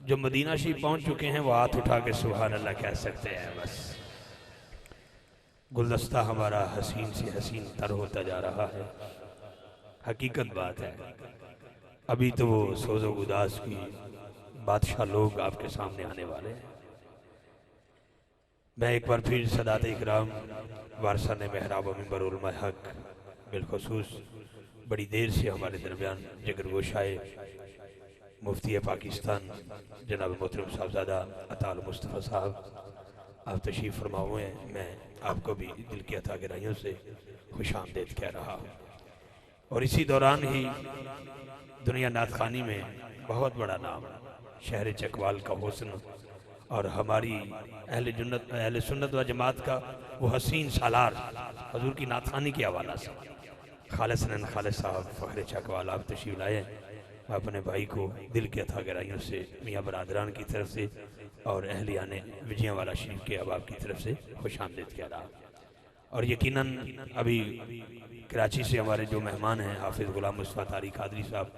जो मदीना शरीफ पहुंच चुके हैं वो हाथ उठा के सुभान अल्लाह कह सकते हैं। बस गुलदस्ता हमारा हसीन से हसीन तर होता जा रहा है। हकीकत बात है, अभी तो वो सोजो गुदास की बादशाह लोग आपके सामने आने वाले हैं। मैं एक बार फिर सदात इकराम वारसा ने महराब मिंबरुल हक बिलखसूस बड़ी देर से हमारे दरमियान जिगर गोशाए मुफ्ती पाकिस्तान जनाब मोहतरम साहबजादा अताल मुस्तफ़ा साहब आप तशरीफ़ फरमा हुए हैं। मैं आपको भी दिल की अता गहराइयों से खुश आमदेद कह रहा हूँ। और इसी दौरान ही दुनिया नातखानी में बहुत बड़ा नाम शहर चकवाल का हुस्न और हमारी अहले सुन्नत व जमात का वो हसीन सालार हजूर की नातखानी के हवाला से खालिद साहब फ़ख्र चकवाल आप तशरीफ़ लाए। अपने भाई को दिल के अथा गहराइयों से मियाँ बरादरान की तरफ से और अहलियाने विजयवाला शरीफ के अहबाब की तरफ से खुश आमदीद कह रहा। और यकीनन अभी कराची से हमारे जो मेहमान हैं हाफिज़ गुलाम मुस्तफ़ा तारी कादरी साहब,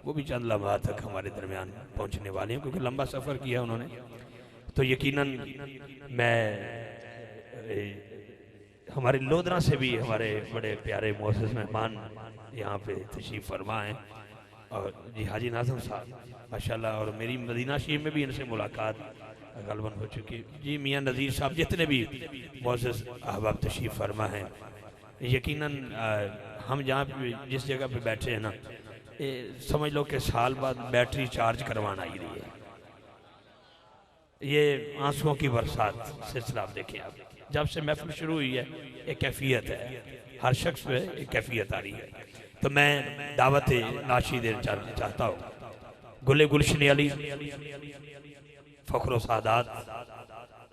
वो भी चंद लम्हा तक हमारे दरमियान पहुँचने वाले हैं, क्योंकि लंबा सफ़र किया उन्होंने। तो यकीनन मैं हमारे लोधरा से भी हमारे बड़े प्यारे मोअज़्ज़ज़ मेहमान यहाँ पे तशरीफ़ फरमा हैं। और जी हाजी नाज़म साहब माशाल्लाह, और मेरी मदीना शरीफ में भी इनसे मुलाकात गलबन हो चुकी। जी मियाँ नज़ीर साहब, जितने भी मोअज़्ज़ज़ अहबाब तशरीफ़ फरमा हैं, यकीनन हम जहाँ जिस जगह पे बैठे हैं ना, समझ लो कि साल बाद बैटरी चार्ज करवाना ही रही है। ये आंसुओं की बरसात सिलसिला आप देखें, आप जब से महफिल शुरू हुई है एक कैफियत है, हर शख्स पे एक कैफियत आ रही है। तो मैं दावत नाशी देना चाहता हूँ गुले गुलशन अली फ़ख्र सादात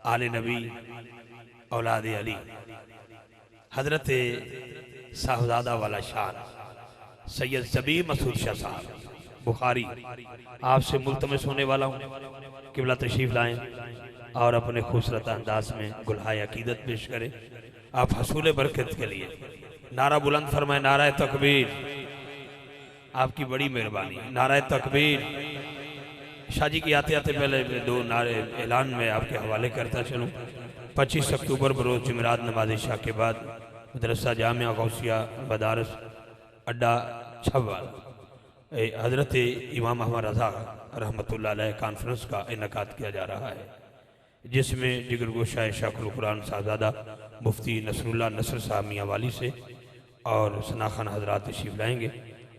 आले नबी औलाद अली हजरत साहबजादा वाला शान सैयद ज़बी मसूद शाह साहब बुखारी आपसे मुल्तमस होने वाला हूँ, किबला तशरीफ़ लाएँ और अपने खूबसूरत अंदाज में गुलहाय अकीदत पेश करें। आप हसूल बरकत के लिए नारा बुलंद फरमाए, नारा तकबीर। आपकी बड़ी मेहरबानी, नारा तकबीर। शाह जी की आते आते पहले दो नारे ऐलान में आपके हवाले करता चलूँ। 25 अक्टूबर बरोज़ जुमेरात नमाज शाह के बाद मदरसा जामिया गौसिया बदारस अड्डा छब्बाल हज़रत इमाम अहमद रज़ा रहमतुल्लाह अलैह कॉन्फ्रेंस का इनेकाद किया जा रहा है, जिसमें जिगर गोशा शाकुल कुरान साहबजादा मुफ्ती नसरुल्लाह नसर साहब मियाँ वाली से और सनाखन हजरात तशरीफ़ लाएँगे।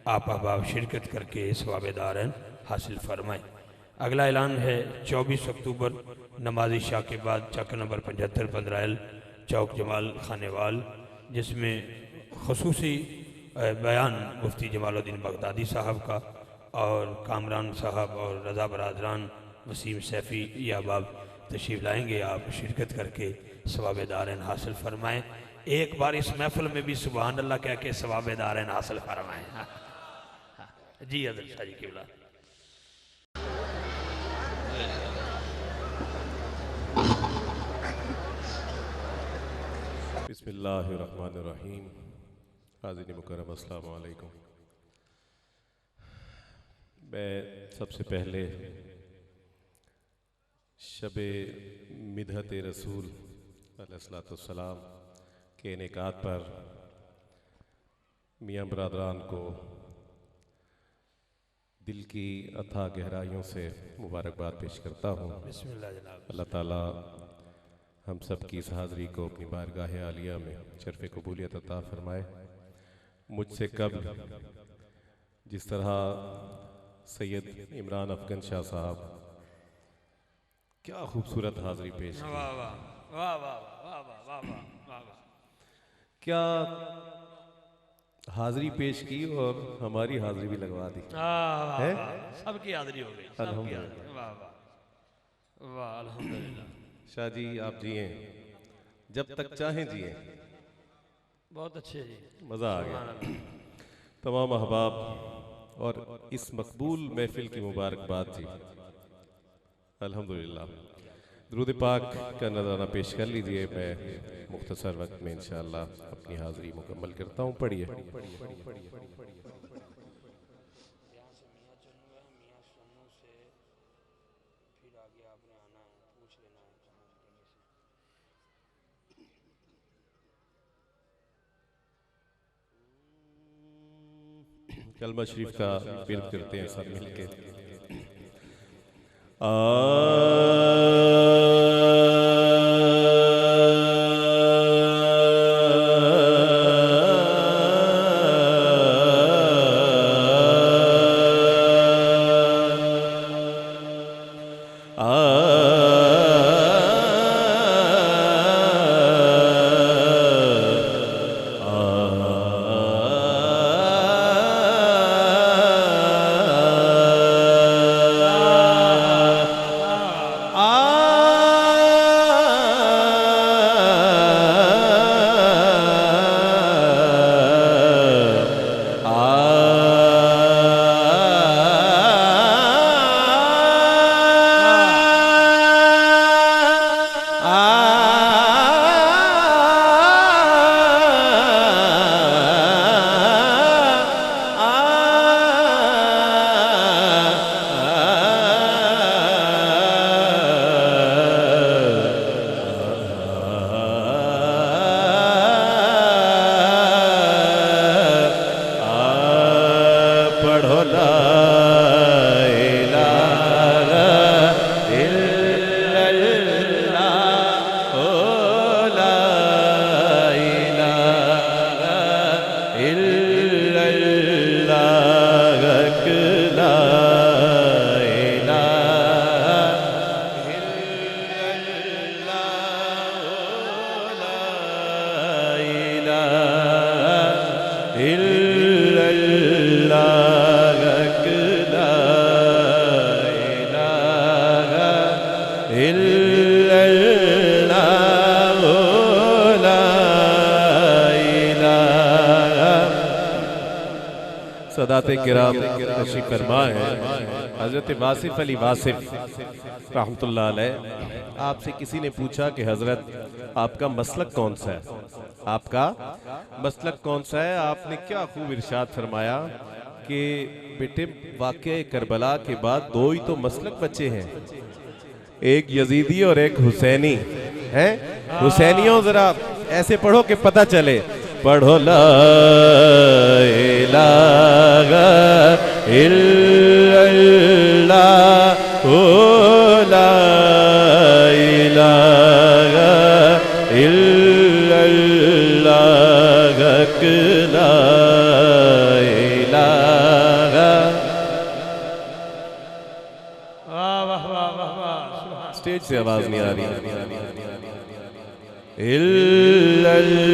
आप अहबाब शिरकत करके सवाबेदार हासिल फरमाएँ। अगला ऐलान है 24 अक्टूबर नमाज शाह के बाद चक नंबर 75 पंद्राइल चौक जमाल खानेवाल, जिसमें खसूसी बयान मुफ्ती जमालुद्दीन बगदादी साहब का और कामरान साहब और रज़ा बरादरान वसीम सैफ़ी या अहबाब तशरीफ़ लाएँगे। आप शिरकत करके सवाबेदार हासिल फरमाएँ। एक बार इस महफिल में भी सुबहान अल्लाह कह के सवाबेदार हासिल फरमाएँ। जी हज़रत शाह जी क़िबला। बिस्मिल्लाहिर्रहमानिर्रहीम। हाज़िरीन मुकर्रम अस्सलाम वालेकुम। मैं सबसे पहले शबे मिदहत रसूल अलैहिस्सलाम के इनेकाद पर मियाँ बरादरान को दिल की अथाह गहराइयों से मुबारकबाद पेश करता हूँ। अल्लाह ताला हम सब की इस हाज़री को अपनी बारगाह आलिया में शर्फ़ कबूलियत अता फ़रमाए। मुझसे कबल जिस तरह सैयद इमरान अफ़ग़न शाह साहब क्या खूबसूरत हाज़री पेश की, क्या हाज़री पेश की और हमारी हाज़री भी लगवा दी है। सबकी हाज़री हो गई, सबकी हाज़री। वाह वाह वाह, अल्हम्दुलिल्लाह। शाह जी आप जिए जब तक चाहें जिए। बहुत अच्छे जी, मज़ा आ गया। तमाम अहबाब और इस मकबूल महफिल की मुबारकबाद जी। अल्हम्दुलिल्लाह। दुरूद पाक का नज़राना पेश कर लीजिए। मैं मुख्तसर वक्त में इंशाअल्लाह अपनी हाज़री मुकम्मल करता हूँ। पढ़िए। कलमा शरीफ का विर्द करते हैं सब मिलके। सदाते किराम तशरीफ फरमा है। हजरत वासिफ अली वासिफ रहमतुल्लाह अलैह, आपसे किसी ने पूछा कि हजरत आपका मसलक कौन सा है, आपका मसलक कौन सा है? आपने क्या खूब इरशाद फरमाया कि बेटे वाक़या करबला के बाद दो ही तो मसलक बचे हैं, एक यजीदी और एक हुसैनी है। हुसैनियों जरा ऐसे पढ़ो कि पता चले, पढ़ो ला इलाहा इल्लल्लाह ला इलाहा इल्लल्लाह ला इलाहा। स्टेज से आवाज नहीं आ रही। इल्लल्लाह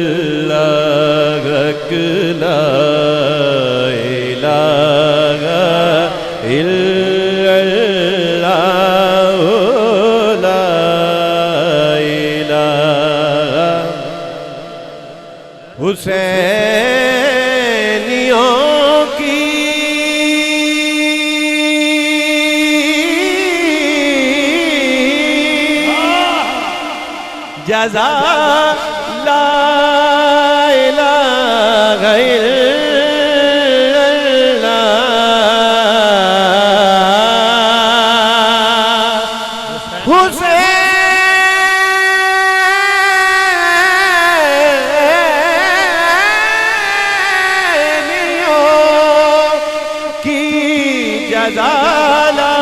ला इलाहा इल्लल्लाह ला इलाहा। हुसैनियों की जज़ा ला इलाहा इल्लल्लाह। हुसैनियों की जज़ा ला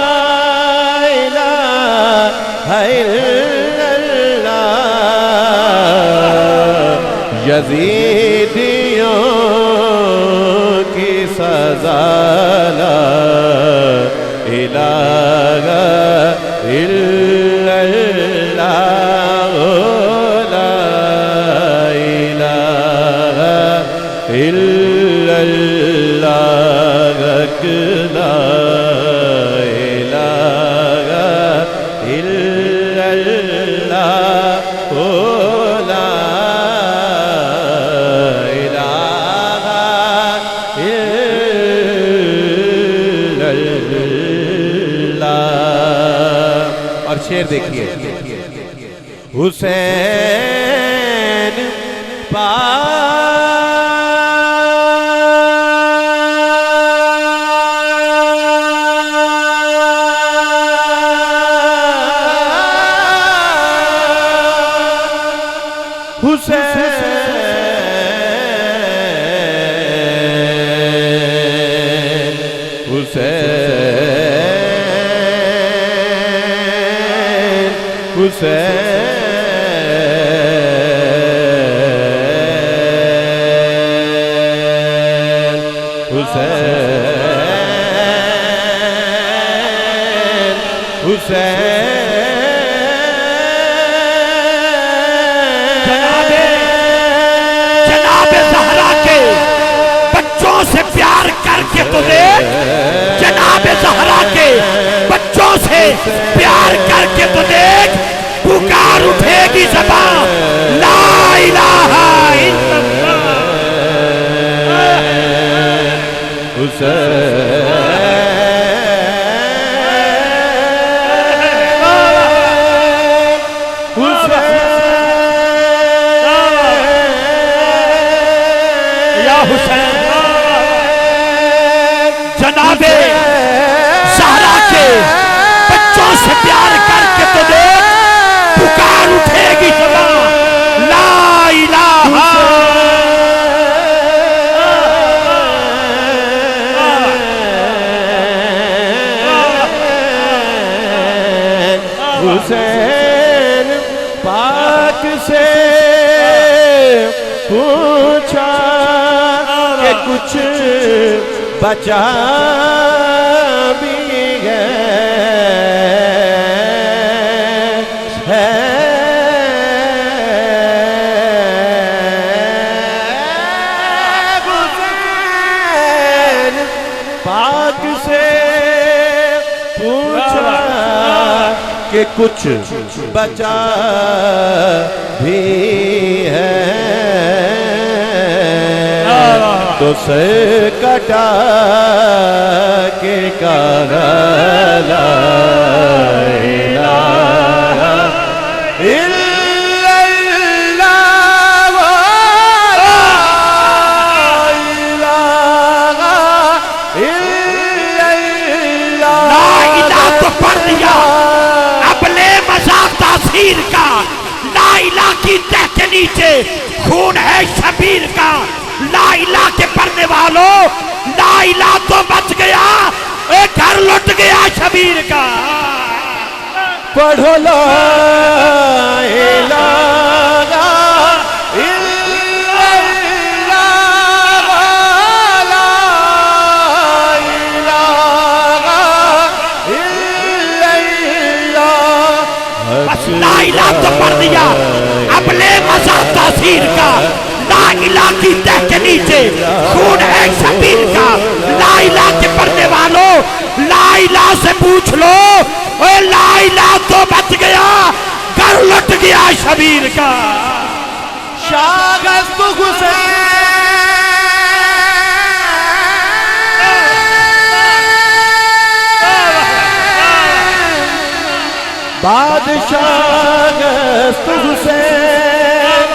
इलाहा यज़ीदियों की सज़ा ला इलाहा इल्लल्लाह ला इलाहा इल्लल्लाह ला इलाहा इल्लल्लाह ला शेर देखिए। हुसैन जनाबे ज़हरा के बच्चों से प्यार करके तो देख, जनाबे ज़हरा के बच्चों से प्यार करके तो देख, पुकार उठेगी ज़बान ला इलाहा इल्लल्लाह। जनाबे ज़हरा के बच्चों से प्यार करके तो देख, पुकार उठेगी ज़बान ला इलाहा। हुसैन पाक से पूछा कि कुछ बचा भी है हुसैन पाक से पूछा कि कुछ बचा भी है, तो सर कटा के कहा ला इलाहा इल्लल्लाह ला इलाहा इल्लल्लाह। ला इलाहा तो पढ़ दिया, अब ले मज़ाक तासीर का। ला इलाहा की तह के नीचे खून है शबीर का। ला इलाहा के पढ़ने वालों, ला इलाहा तो बच गया, एक घर लुट गया शबीर का। पढ़ो ला इलाहा इल्लल्लाह ला इलाहा इल्लल्लाह। बस ला इलाहा तो पढ़ दिया, अब ले मज़ाक तासीर का। ला इलाहा की तह के नीचे खून है शबीर का। ला इलाहा के पढ़ने वालों, ला इलाहा से पूछ लो, ओए ला इलाहा तो बच गया, घर लुट गया शबीर का। शागस्त हुसैन बादशाह हुसैन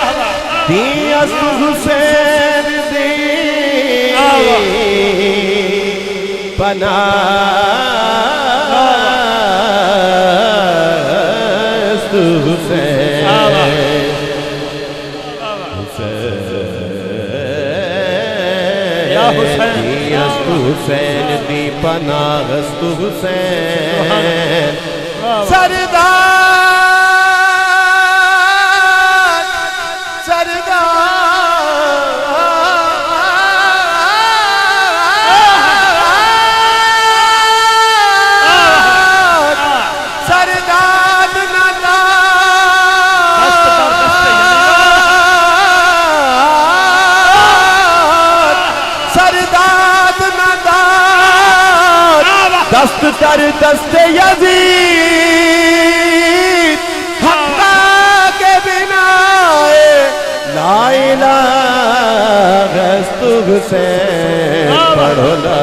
दियस्त हुसैन दी पनास्त हुसैन दियस्त हुसैन दी पनास्त हुसैन सरदार सरदार नदा सरदार नदा दस्त तर दस्त यजीद हक्का के बिना ला इलाहा हुसैन पढ़ो ला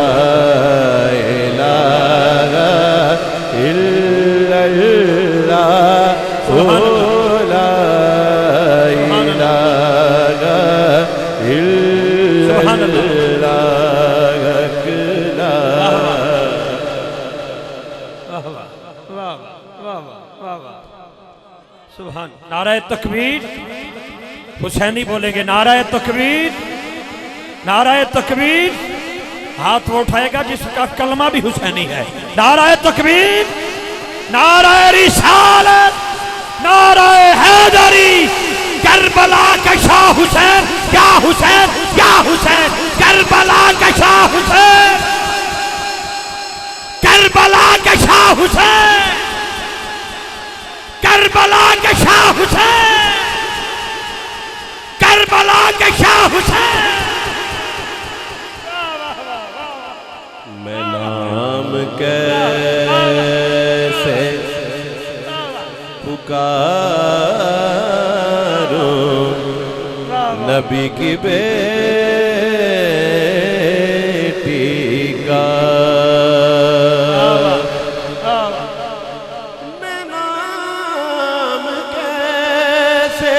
इलाहा इल्लल्लाह ओ ला इलाहा इल्लल्लाह। सुभान। नाराए तकबीर, हुसैनी बोलेंगे नाराए तकबीर, नाराए तकबीर। हाथ वो उठाएगा जिसका कलमा भी हुसैनी है। नाराए तकबीर, नाराए रिसालत, करबला का शाह हुसैन, या हुसैन, या हुसैन, करबला का शाह हुसैन, करबला का शाह हुसैन, करबला का शाह हुसैन, करबला का शाह हुसैन। मैं नाम कैसे पुकारूं नबी की बेटी का, मैं नाम कैसे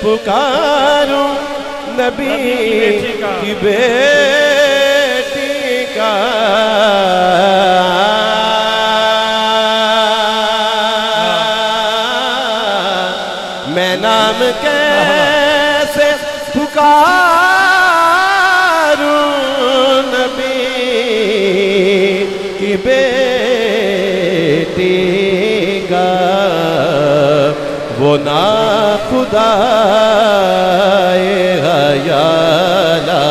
पुकारूं नबी की बेटी का। मैं नाम कैसे पुकारूं नबी की बेटी का, वो ना खुदाए हयाला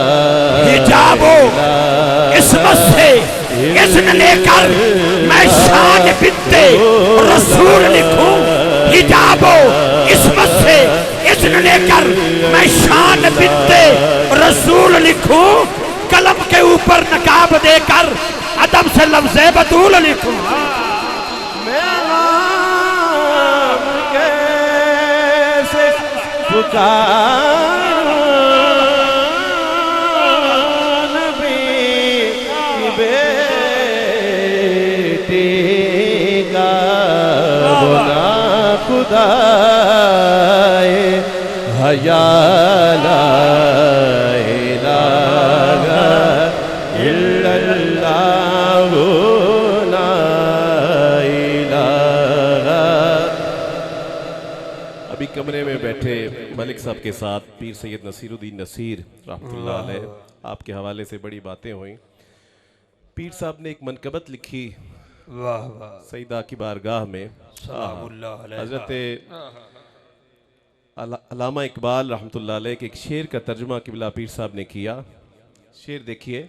हिजाबो इसमत से इज़्न लेकर मैं शान बिन्ते रसूल लिखूं। हिजाबो इसमत से इज़्न लेकर मैं शान बिन्ते रसूल लिखूं। कलम के ऊपर नकाब देकर अदब से लफ्ज़े बतूल लिखूं। मैं नाम कैसे पुकारूं नबी की बेटी का, वो ना खुदाए हयाला इलाहा इल्लल्लाहु ला इलाहा। अभी कमरे में बैठे मलिक साहब के साथ पीर सैयद नसीरुद्दीन नसीर रहमतुल्लाह अलैह, आपके हवाले से बड़ी बातें हुई। पीर साहब ने एक मनकबत लिखी वाह वाह सईदा की बारगाह में। हजरत अल्लामा इकबाल रहमतुल्लाह अलैह के एक शेर का तर्जुमा किबला पीर साहब ने किया। शेर देखिए।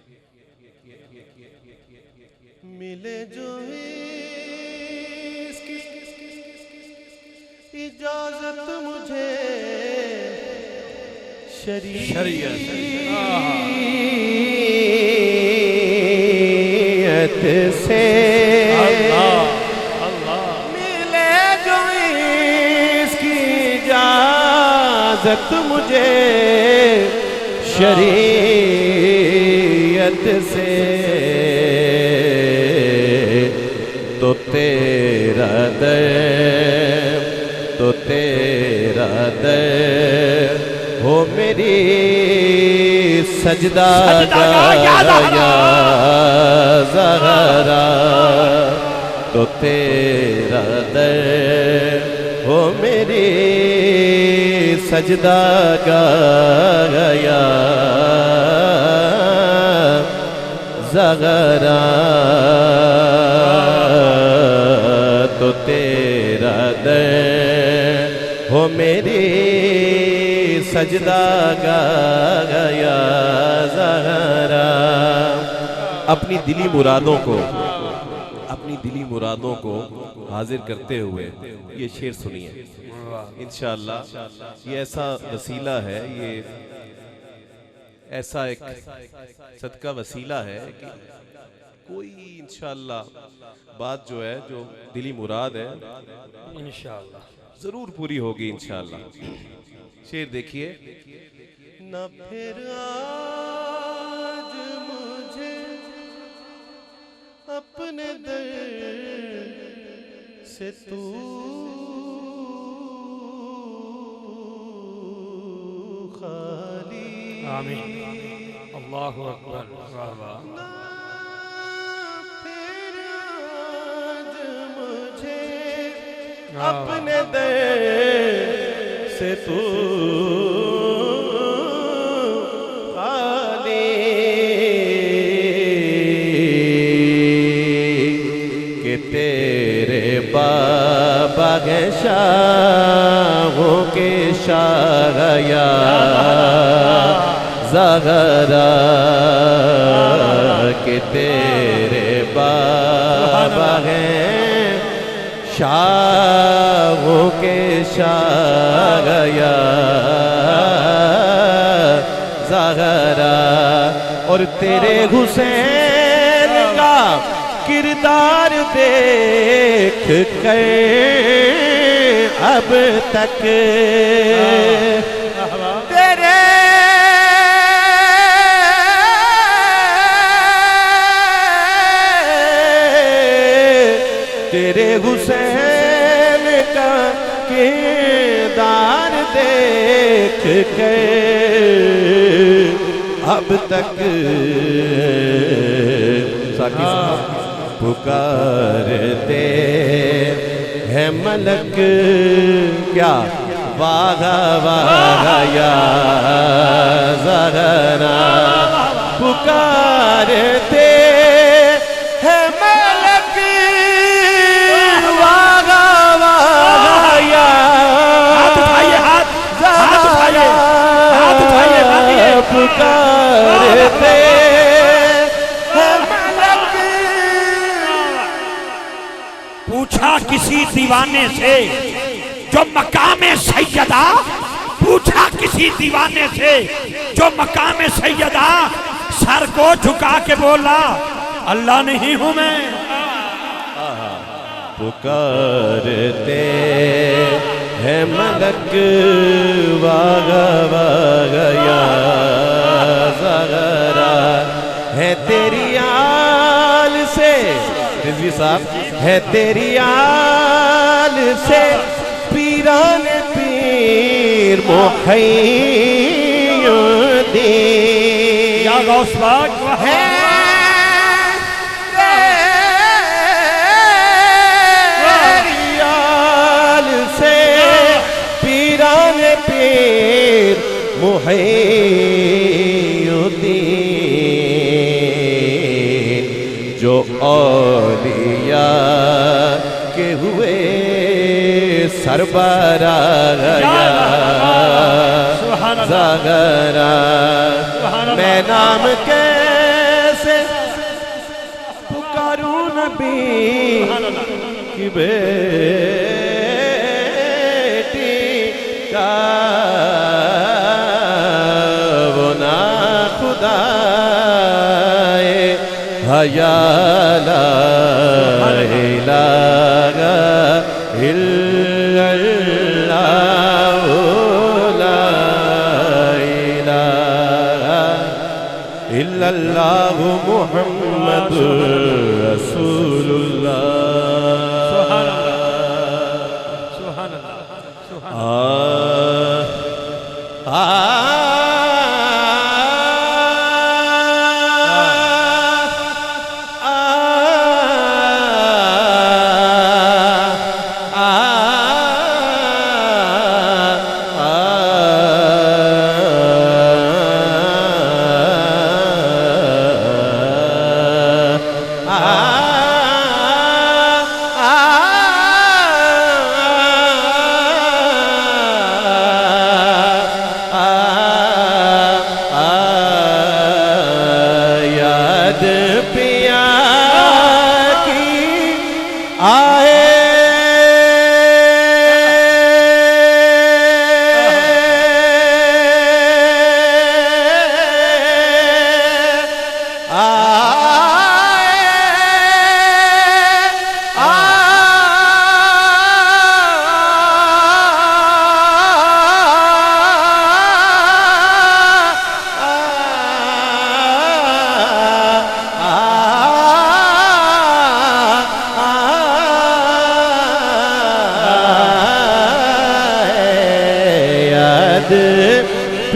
मिले जो इजाजत मुझे शरीयत से, मिले जो इसकी इजाजत मुझे शरीयत से, तो तेरा दर, तो तेरा दर हो मेरी सजदा या ज़हरा, तो तेरा दर हो मेरी सजदा या ज़हरा, तो तेरा दर हो मेरी सजदा गया ज़हरा। अपनी दिली मुरादों को, अपनी दिली मुरादों को हाजिर करते हुए ये शेर सुनिए इंशाअल्लाह। ये ऐसा वसीला है, ये ऐसा एक सदका वसीला है कि कोई इंशाअल्लाह बात जो है, जो दिली मुराद है इंशाअल्लाह जरूर पूरी होगी इंशाअल्लाह। शेर देखिए। न फिर आज मुझे अपने दर से तू खाली, आमीन अल्लाहु अकबर। वाह वाह। फिर आज मुझे अपने दर से तू खाली, के तेरे बाबा के शाहों के शाया ज़हरा के तेरे बाबा हैं शाहों के शाया ज़हरा और तेरे हुसैन का किरदार देख कर अब तक तेरे हुसैन का किरदार देख कर अब तक पुकारते हैं मलक क्या वागा वागा या ज़हरा पुकारते हैं मलक वागा वागा या पुकारते पूछा किसी दीवाने से जो मकामे सैयदा, पूछा किसी दीवाने से जो मकामे सैयदा, सर को झुका के बोला अल्लाह नहीं हूं मैं। पुकारते हैं मलक वागा वागा या ज़हरा है तेरी आल से, रिजवी साहब है तेरी आल से पीरान पीर मुहय्यिद्दीन या गौस पाक है तेरी आल से पीरान पीर मुहय्यिद्दीन जो औलिया के हुए सरबरा ज़हरा मैं नाम कैसे पुकारूं नबी की बेटी का वो ना खुदाए हया ला इलाहा इल्लल्लाह ला इलाहा इल्लल्लाह मुहम्मदुर रसूलुल्लाह। सुभान अल्लाह सुभान अल्लाह।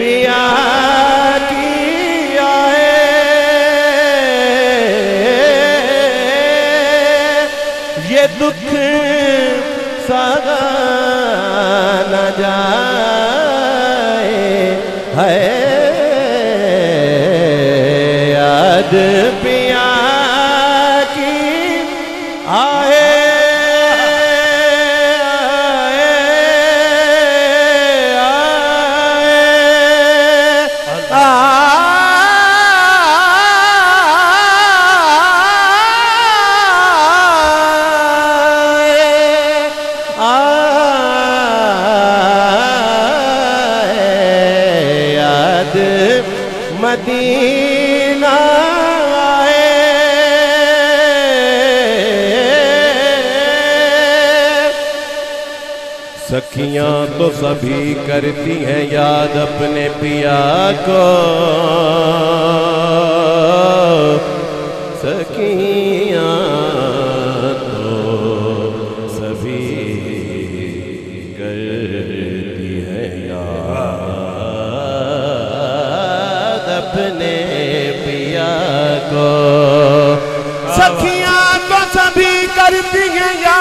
पिया की आए ये दुख सहा न जाए है याद पिया की आए सखियां तो सभी करती हैं याद अपने पिया को, सखियां तो सभी करती हैं याद अपने पिया को, सखियां तो सभी करती हैं याद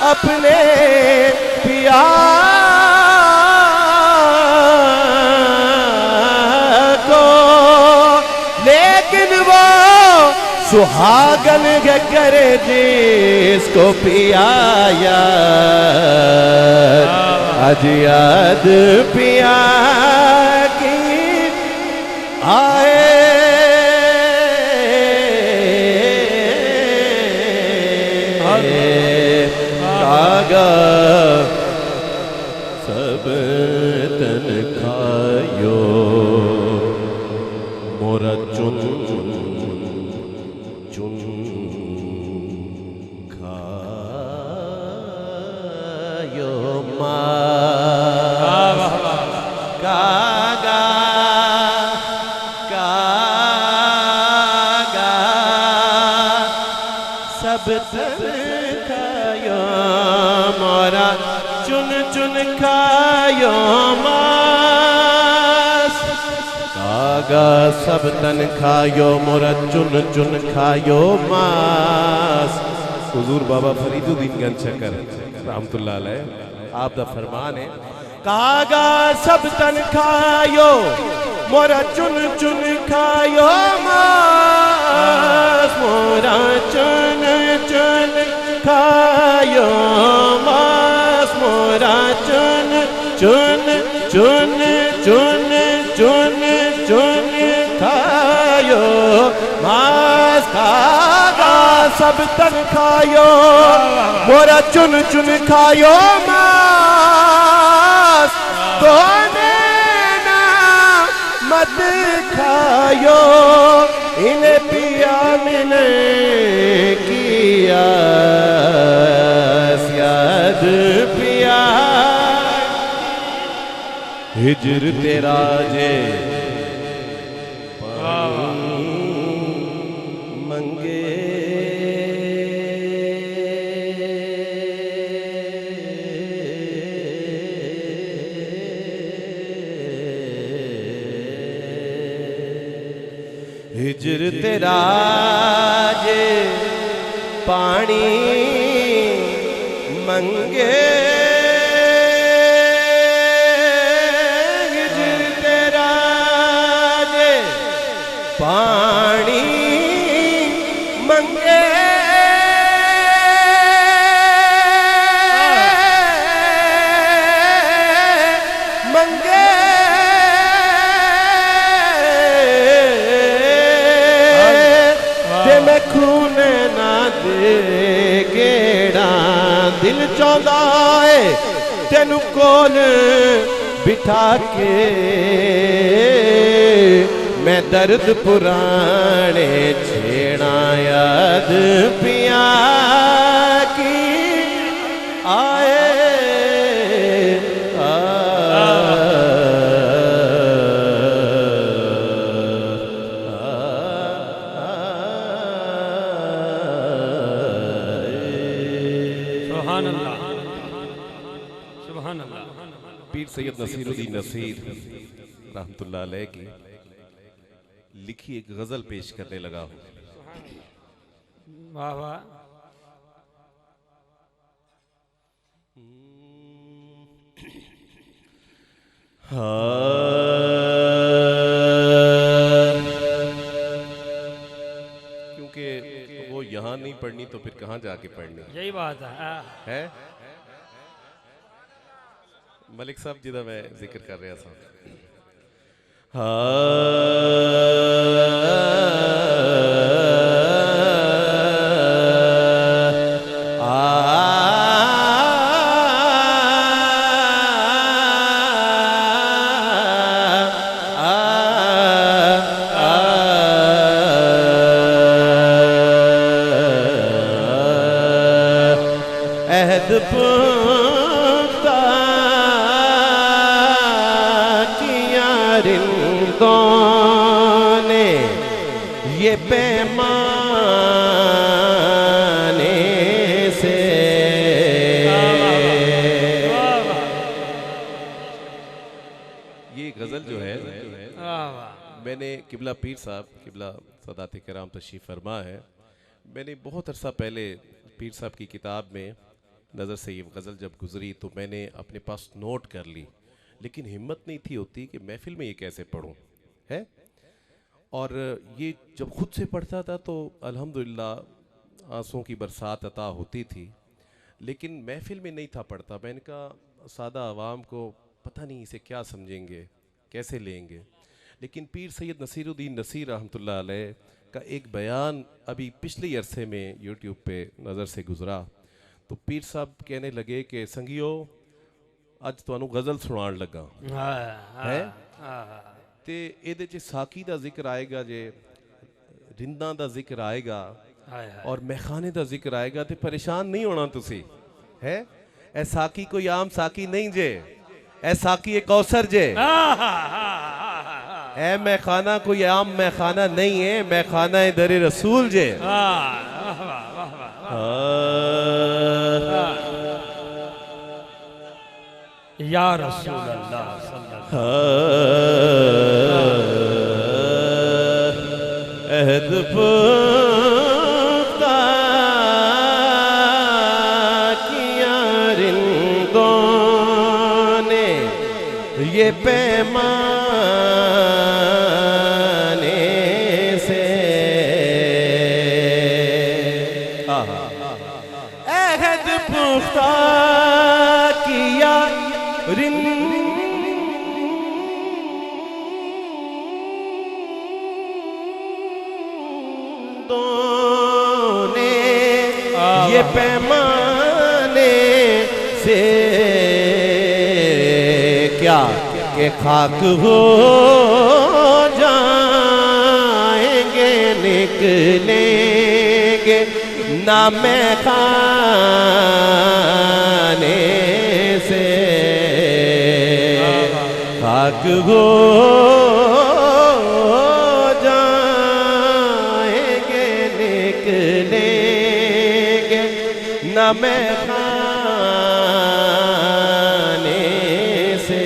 अपने पिया को, लेकिन वो सुहागन के करे जिसको पिया याद, आज याद पिया की आए कागा सब तन खायो मोरा चुन चुन खायो माँ कागा कागा सब तन खायो मोरा चुन चुन खायो मास, कागा सब तन खायो मोरा चुन चुन खायो मास। हुजूर बाबा फरीदुद्दीन गंज शकर रहमतुल्लाह अलैह आप दा फरमान है, कागा सब तन खायो मोरा चुन चुन खायो मास, मोरा चुन चुन खायो मास, मोरा चुन चुन चुन चुन चुन चुन खायो मास, कागा सब तन खायो मोरा चुन चुन खायो मास, कोने ना मत खायो इन्हें पिया मिले किया याद पिया, हिजर तेरा जे मंगे हिजर तेरा जे पानी मंगे, हिजर तेरा जे पानी मंगे, मंगे ते मैं खून ना दे गेड़ा, दिल चाहता है तेनू कोल बिठा के मैं दर्द पुराने छेड़ा याद पिया की आए सुभान अल्लाह, सुभान अल्लाह। पीर सैयद नसीरुद्दीन नसीर रहमतुल्लाह अलैह की लिखी एक गजल पेश करने लगा हूं। वाह वाह। क्योंकि वो यहाँ नहीं पढ़नी तो फिर कहाँ जाके पढ़नी यही बात है। मलिक साहब जी दा मैं जिक्र कर रहा था। अहद पुख्ता किया रिंदों ने ये पैमाने से। ये गजल जो है मैंने किबला पीर साहब किबला सदात कराम तशरीफ़ फरमा है, मैंने बहुत अरसा पहले पीर साहब की किताब में नज़र से ये गज़ल जब गुज़री तो मैंने अपने पास नोट कर ली, लेकिन हिम्मत नहीं थी होती कि महफ़िल में ये कैसे पढ़ूं है। और ये जब खुद से पढ़ता था तो अल्हम्दुलिल्लाह आंसुओं की बरसात अता होती थी, लेकिन महफ़िल में नहीं था पढ़ता। मैंने कहा सादा आवाम को पता नहीं इसे क्या समझेंगे, कैसे लेंगे। लेकिन पीर सैयद नसीरुद्दीन नसीर रहमतुल्लाह अलैह का एक बयान अभी पिछले अरसे में यूट्यूब पे नज़र से गुज़रा, तो पीर साहब कहने लगे कि संगियो अज तुहानू गज़ल सुनान लगा है ते इहदे च साकी दा जिक्र आएगा, जे रिंदा दा जिक्र आएगा और मैखाने दा जिक्र आएगा, तो परेशान नहीं होना तुसी है। ए साकी कोई आम साकी नहीं जे, ए साकी एक कौसर जे। ए मैखाना कोई आम मैखाना नहीं है, मैखाना है दरे रसूल जे। या रसूल अल्लाह अहद पुख्ता किया रिंदों ने ये पैमाने से। अहद पुख्ता किया रिंदों ने ये पैमाने से क्या के खाक हो जाएंगे निकलेंगे ना मैखाने से। खाक हो जाएंगे निकलेंगे ना मैखाने से।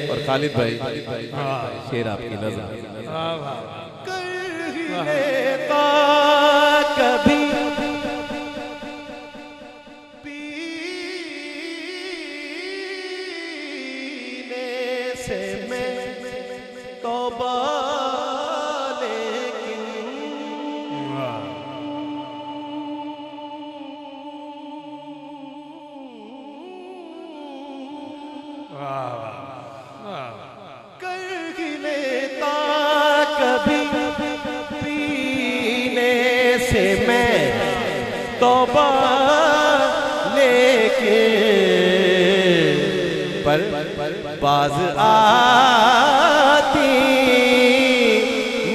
और खालिद भाई शेर आपकी नजर कभी पीने से मैं तौबा, लेकिन कर ही लेता कभी पीने से मैं तौबा, लेकिन पर बाज आती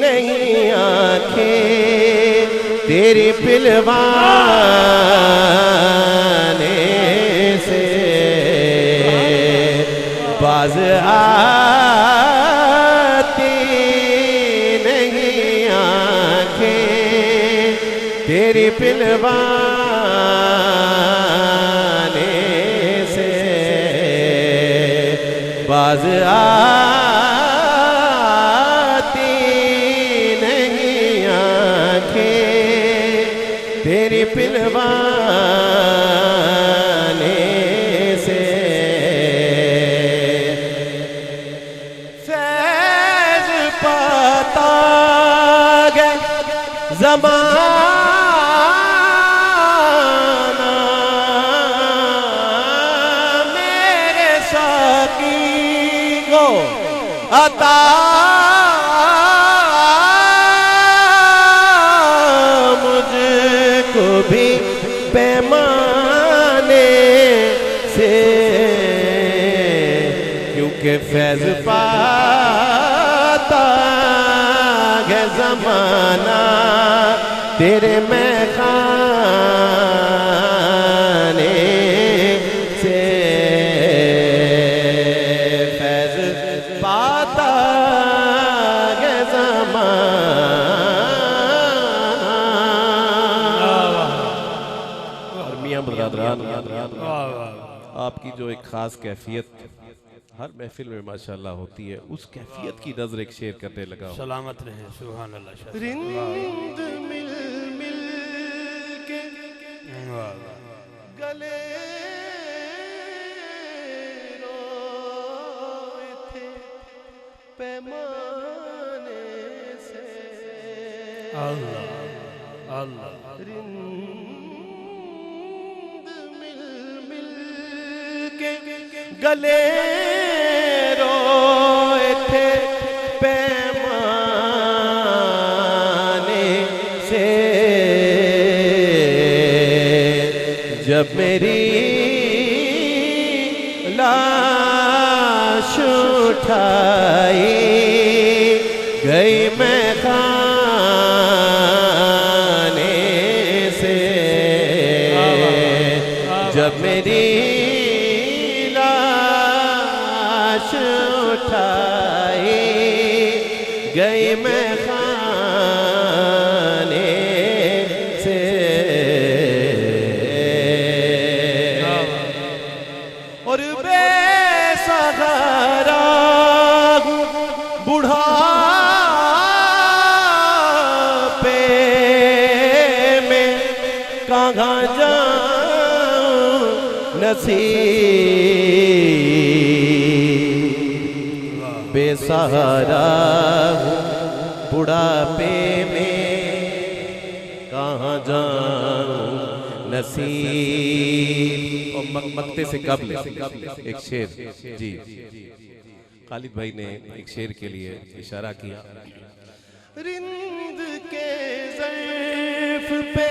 नहीं आंखें तेरी पिलवाने से। बाज आती नहीं आंखें तेरी पिलवाने से। बाज आती नहीं आंखें तेरी पिलवाने से। फैज़ पाता गया ज़माना मेरे साकी को अता मुझको भी पैमाने से। क्योंकि फैज़ पाता है ज़माना तेरे मैं खाने से फैज पाता है ज़माना। और मियां बरदरान, आपकी जो एक खास कैफियत हर महफिल में माशाल्लाह होती है, उस कैफियत की नजर एक शेर करने लगा हूं। सलामत रहे, सुभान अल्लाह। रिंद मिल मिल के गले रोए थे पैमाने से। अल्लाह अल्लाह। रिंद मिल मिल के गले रोए थे पैमाने से। जब मेरी लाश उठाई गई मैं खाने से। जब मेरी लाश उठाई गई मैं खाने से। और बेसहारा बुढ़ापे में कहाँ जाऊं नसीब। बेसहारा बुढ़ापे में कहाँ जाऊं नसीब। और मकते से कब ले एक शेर जी खालिद भाई ने एक शेर के लिए इशारा किया। रिंद के ज़र्फ़ पे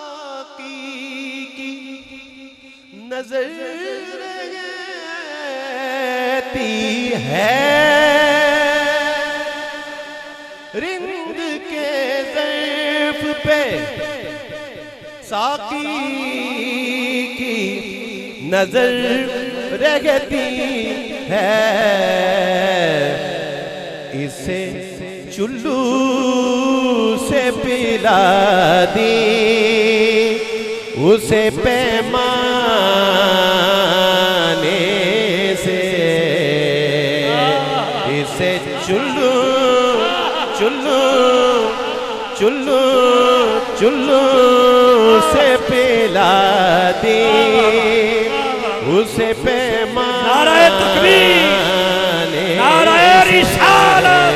साकी की नजर रहती है। रिंद के ज़र्फ़ पे साकी की नजर रहती है। इसे चुल्लू से पिला दी उसे पैमाने से। इसे चुल्लू चुल्लू चुल्लू चुल्लू से पिला दी उसे पैमाने। नाराए तकबीर, नाराए रिसालत,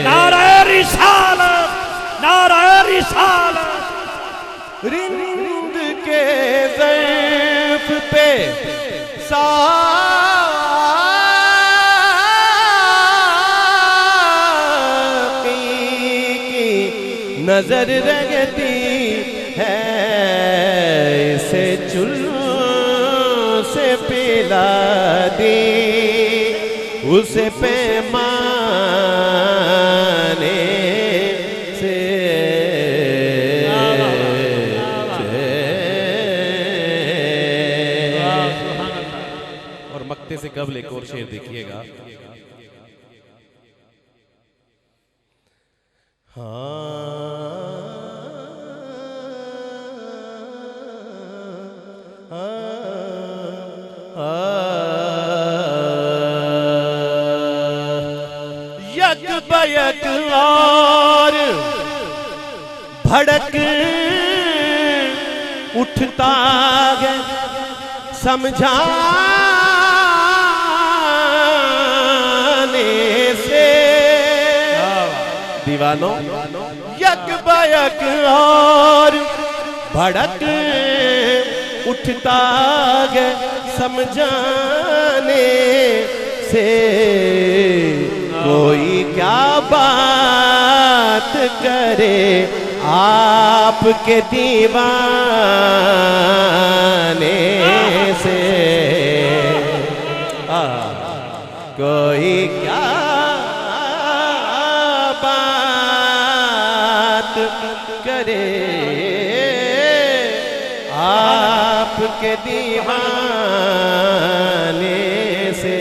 नाराए रिसालत, नाराए रिसालत। रिंद के ज़र्फ़ पे साकी की नजर रहती है। इसे चुल्लू से पिला दी उसे पैमाने से। और मक्ते से कबल एक और शेर देखिएगा। यक बयक और भड़क उठता है समझाने से। दीवानों यक बयक और भड़क उठता है समझाने से। कोई क्या बात करे आपके दीवाने से। कोई बात करे आपके दीवाने से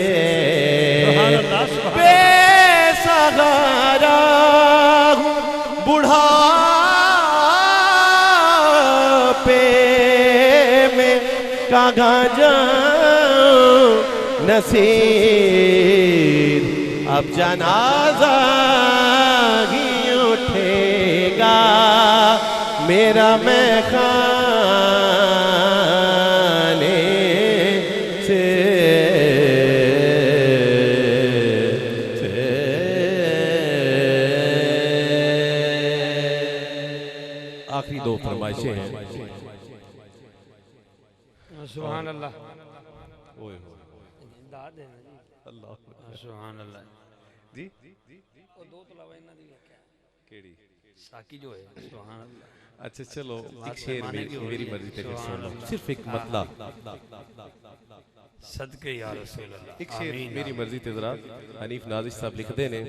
बेसहारा हूँ बुढ़ापे में कहाँ जाऊं नसीर अब जनाजा ही उठेगा मेरा मैं खाने से आखिरी दो फरमाइशें हैं। सुभान अल्लाह। ओए अल्लाह सुभान अल्लाह जी वो दो तो लवा इन्ना दी क्या केड़ी साकी जो है सुभान अल्लाह। अच्छा चलो एक शेर मेरी मर्जी पे सुन लो, सिर्फ एक मतला सदके या रसूल अल्लाह। एक शेर मेरी मर्जी ते जरा हनीफ नाजिश साहब लिखते ने।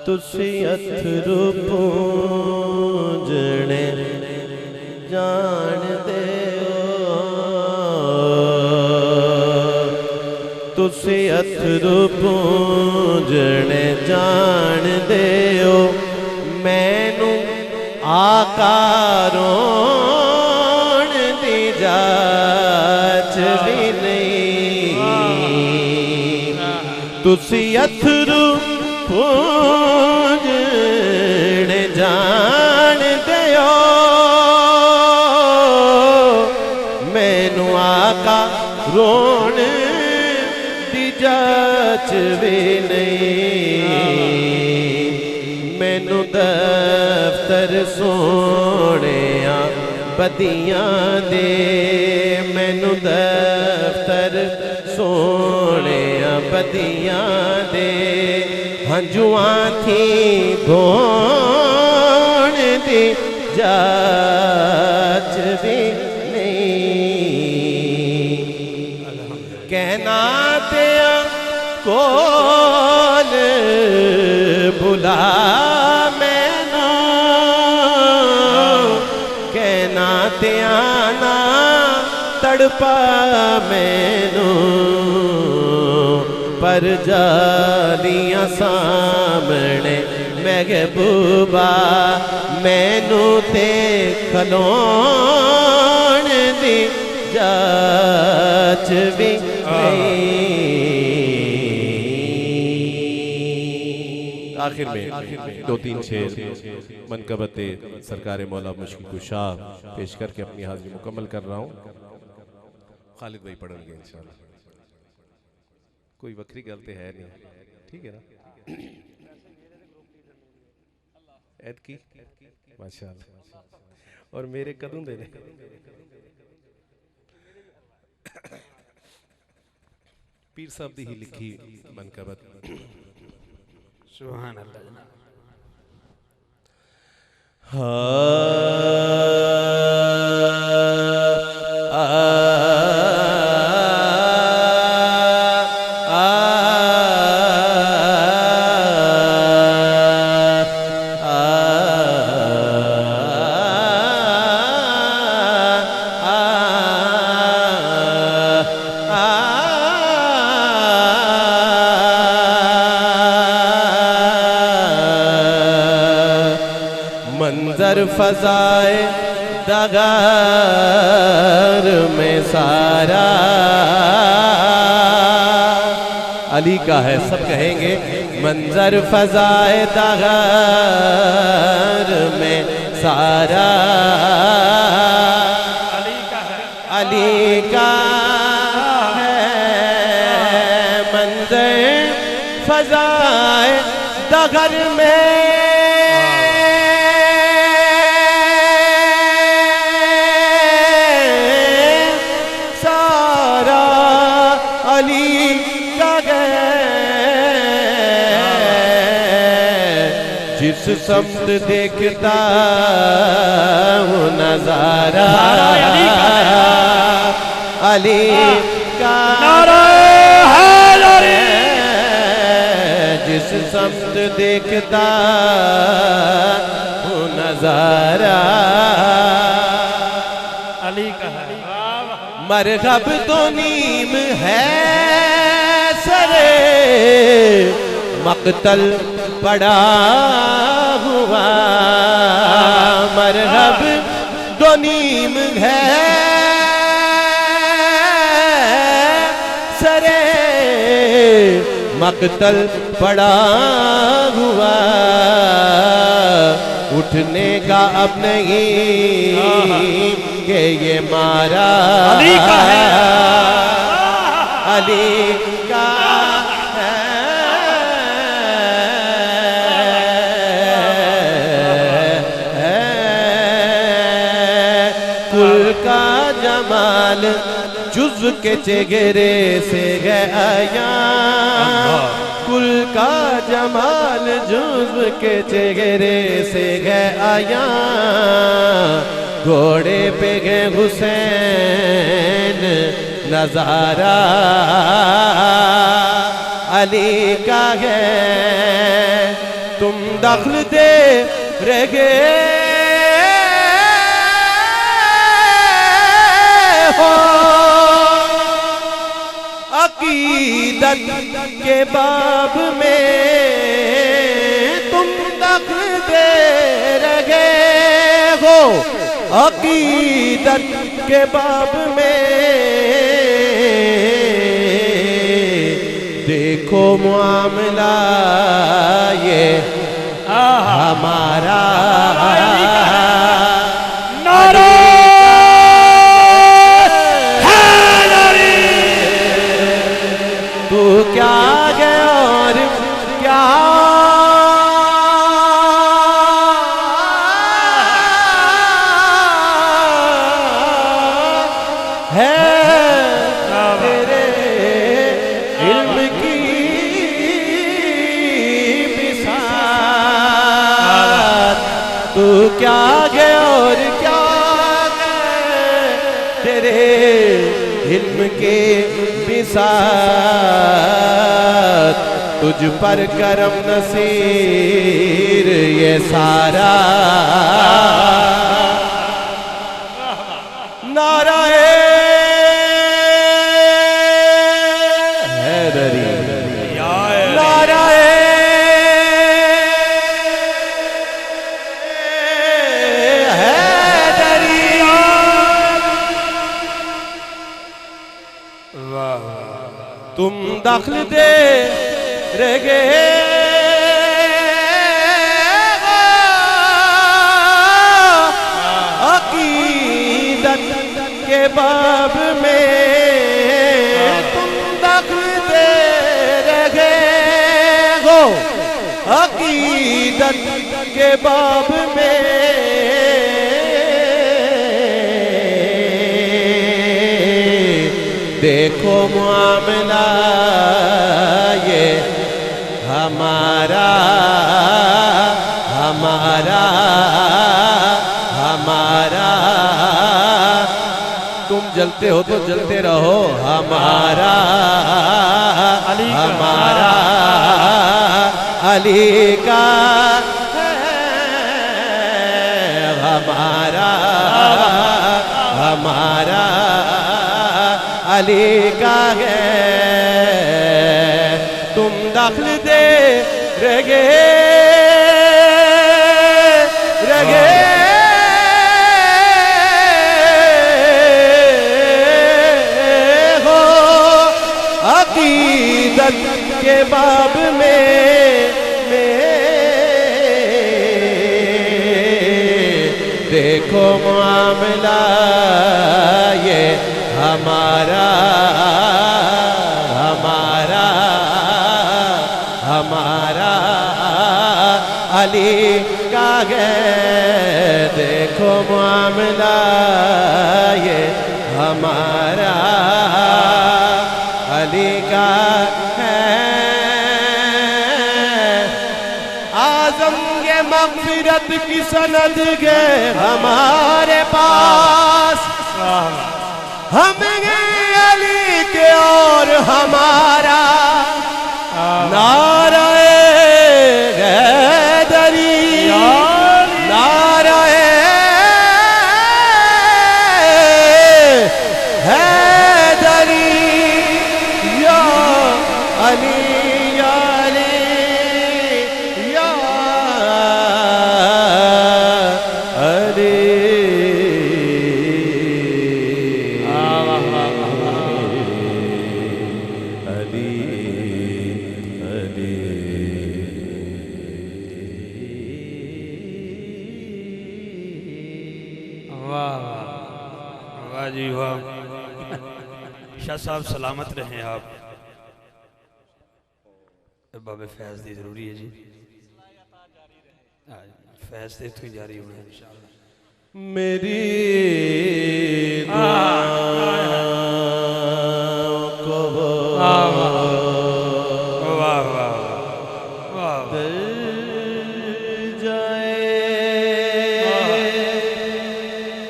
तुसी अथरू पूजने जान दे तुसी अथरू पूजने जान दे मैनू आकारों दी जाच भी नहीं तुसी अथरू पूजने जान दियो मैनू आका रोन दी जाच भी नहीं मैनू दफ्तर सोने बदियां दे मैनू दफ्तर सोने बदियां दे हंजुआं थी धोण दी जाच भी नहीं कहना दिया कौन बुला मैनू कहना दिया ना तड़पा मैनू पर जालियां सामने महबूबा मैनू ते खलोण दी जाच भी आखिर में दो तीन शेर मनकबत सरकार मौला मुश्किल कुशा पेश करके अपनी हाजिरी मुकम्मल कर रहा हूँ। खालिद भाई पढ़ेंगे इंशाल्लाह, कोई वक्री गलती है नहीं, ठीक है ना। ऐद की माशाअल्लाह और मेरे कदम देने पीर साहब दी ही लिखी मनकबत सुभान अल्लाह जनाब। मंजर फजाए दगार में सारा अली का है, सब कहेंगे मंजर फजाए दगार में सारा अली का है मंजर फजाए दगार में समत देखता हूँ नजारा अली का जिस समत देखता हूँ नजारा अली का है। मरहब तो नीम है सरे मकतल पड़ा हुआ मरहब तो नीम है सरे मकतल पड़ा हुआ उठने का अब नहीं कि ये मारा अली का है। अली का है कुल का जमाल जुज़्व के चेहरे से गया कुल का जमाल जुज़्व के चेहरे से गया घोड़े पे गए हुसैन नजारा अली का है तुम दखल दे रहे हो अकीदत के बाब में तुम दखल दे रहे हो अकीदत के बाब में देखो मामला ये हमारा नारा तू क्या है और क्या है तेरे इल्म की बिसात तू क्या है और क्या है तेरे इल्म के बिसात तुझ पर करम नसीर ये सारा नाराए हैदरी नाराए हैदरी तुम दखल दे रहे अकीदत के बाब में तुम दखल दे रहे हो अकीदत के बाब में देखो मामला ये हमारा हमारा हमारा तुम जलते हो तो जलते रहो हमारा हमारा अली का है हमारा हमारा अली का है तुम दखल दे रहे हो अकीदत के बाब में देखो मामला ये हमारा हमारा हमारा अली का है देखो मामला ये हमारा अली का है आज़म ये मक़ सीरत की सनद के हमारे पास, हम गए अली के और हमारा नाराए हैदरी, नाराए हैदरी, या अली या अली या अली। वाह जी वाह। शाह साहब सलामत रहें आप। बाबे फैज दी जरूरी है जी, फैज से तो जारी होना है इंशाअल्लाह। मेरी दुआओं को वाह वाह वाह दिल जाए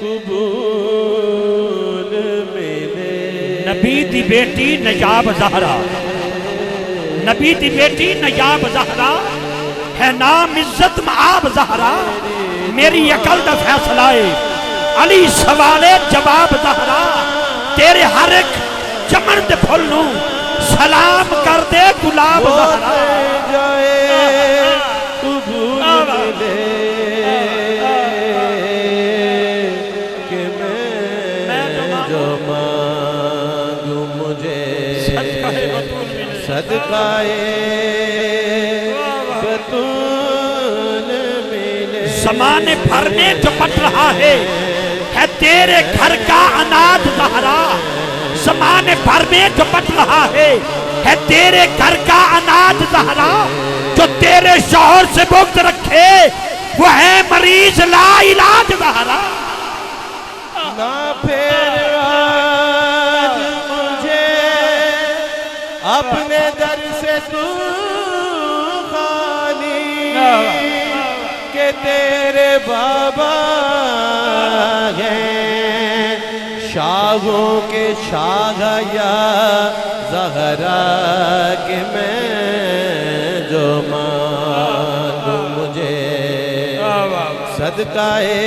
कबूल मिले। नबी दी बेटी नजाब ज़हरा, नबी दी बेटी नजाब ज़हरा है नाम इज्जत मआब ज़हरा। मेरी अकल दा फैसला है अली सवाले जवाब ज़हरा। तेरे हर एक चमन दे फुल नू सलाम कर दे गुलाब ज़हरा। जाए कबूल मिले कि मैं जो मांगू मुझे सदकाए बतूल मिले। ज़माने भर में जो पट रहा है तेरे घर का अनाज ज़हरा। ज़माने भर में जो पट रहा है तेरे घर का अनाज ज़हरा। जो तेरे शौहर से मुक्त रखे वो है मरीज ला इलाज ज़हरा। ना फिर आज मुझे अपने दर से तू खाली के तेरे बाबा हैं शाहों के शाह या ज़हरा के मैं जो मांगू मुझे सदकाए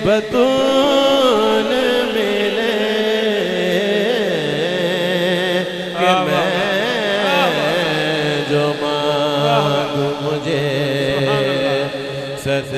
बतूल मिले कि मैं जो मांगू मुझे सद